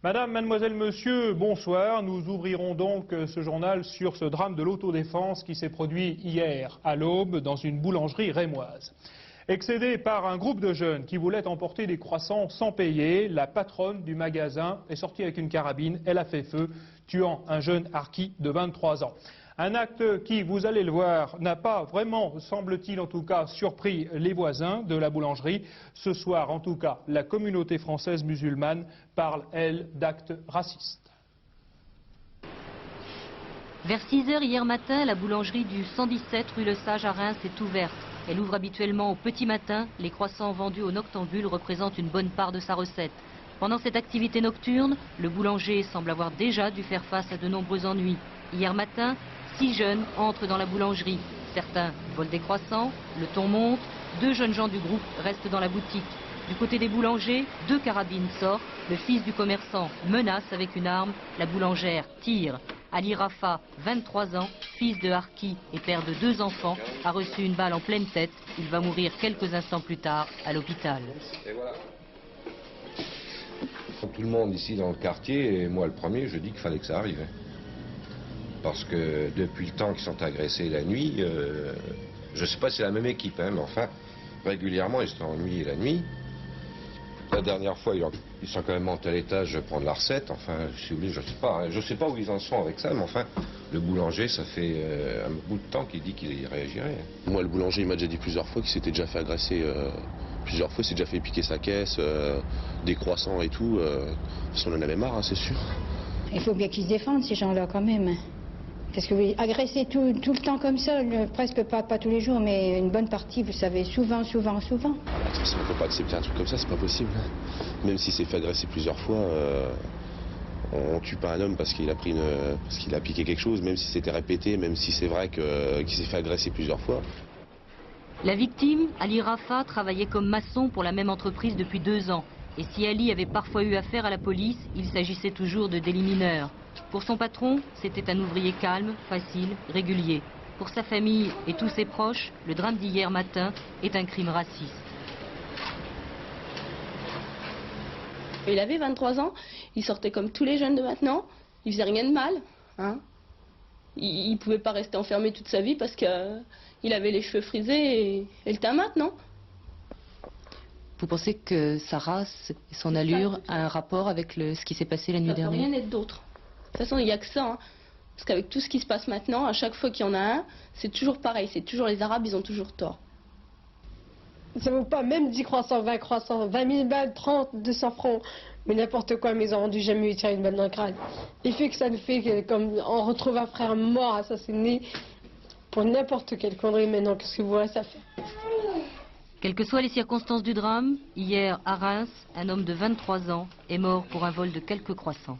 Madame, mademoiselle, monsieur, bonsoir. Nous ouvrirons donc ce journal sur ce drame de l'autodéfense qui s'est produit hier à l'aube dans une boulangerie rémoise. Excédée par un groupe de jeunes qui voulaient emporter des croissants sans payer, la patronne du magasin est sortie avec une carabine. Elle a fait feu, tuant un jeune harki de 23 ans. Un acte qui, vous allez le voir, n'a pas vraiment, semble-t-il en tout cas, surpris les voisins de la boulangerie. Ce soir, en tout cas, la communauté française musulmane parle, elle, d'actes racistes. Vers 6 h hier matin, la boulangerie du 117 rue Le Sage à Reims est ouverte. Elle ouvre habituellement au petit matin. Les croissants vendus aux noctambules représentent une bonne part de sa recette. Pendant cette activité nocturne, le boulanger semble avoir déjà dû faire face à de nombreux ennuis. Hier matin, 6 jeunes entrent dans la boulangerie. Certains volent des croissants, le ton monte. 2 jeunes gens du groupe restent dans la boutique. Du côté des boulangers, 2 carabines sortent. Le fils du commerçant menace avec une arme. La boulangère tire. Ali Rafa, 23 ans, fils de harki et père de 2 enfants, a reçu une balle en pleine tête. Il va mourir quelques instants plus tard à l'hôpital. Tout le monde ici dans le quartier, et moi le premier, je dis qu'il fallait que ça arrive. Parce que depuis le temps qu'ils sont agressés la nuit, je ne sais pas si c'est la même équipe, mais enfin, régulièrement ils se sont ennuyés la nuit. La dernière fois, ils sont quand même montés à l'étage prendre la recette, enfin, si vous voulez, je ne sais pas où ils en sont avec ça, mais enfin, le boulanger, ça fait un bout de temps qu'il dit qu'il y réagirait. Moi, le boulanger, il m'a déjà dit plusieurs fois qu'il s'était déjà fait agresser, plusieurs fois, il s'est déjà fait piquer sa caisse, des croissants et tout, de toute façon, on en avait marre, hein, c'est sûr. Il faut bien qu'ils se défendent, ces gens-là, quand même. Parce que oui, agresser tout le temps comme ça, presque pas tous les jours, mais une bonne partie, vous savez, souvent. De toute façon, on ne peut pas accepter un truc comme ça, c'est pas possible. Même s'il s'est fait agresser plusieurs fois, on tue pas un homme parce qu'il a piqué quelque chose, même si c'était répété, même si c'est vrai qu'il s'est fait agresser plusieurs fois. La victime, Ali Rafa, travaillait comme maçon pour la même entreprise depuis 2 ans. Et si Ali avait parfois eu affaire à la police, il s'agissait toujours de délits mineurs. Pour son patron, c'était un ouvrier calme, facile, régulier. Pour sa famille et tous ses proches, le drame d'hier matin est un crime raciste. Il avait 23 ans, il sortait comme tous les jeunes de maintenant, il faisait rien de mal. Hein. Il ne pouvait pas rester enfermé toute sa vie parce qu'il avait les cheveux frisés et le teint mat, non? Vous pensez que sa race et son allure a un rapport avec ce qui s'est passé la nuit dernière? Ça ne peut rien être d'autre. De toute façon, il n'y a que ça. Hein. Parce qu'avec tout ce qui se passe maintenant, à chaque fois qu'il y en a un, c'est toujours pareil. C'est toujours les Arabes, ils ont toujours tort. Ça ne vaut pas même 10 croissants, 20 croissants, 20 000 balles, 30, 200 francs. Mais n'importe quoi, mais ils n'ont dû jamais lui tirer une balle dans le crâne. Il fait que ça nous fait que, comme on retrouve un frère mort, assassiné, pour n'importe quelle connerie. Maintenant, qu'est-ce que vous voulez, ça fait? Quelles que soient les circonstances du drame, hier à Reims, un homme de 23 ans est mort pour un vol de quelques croissants.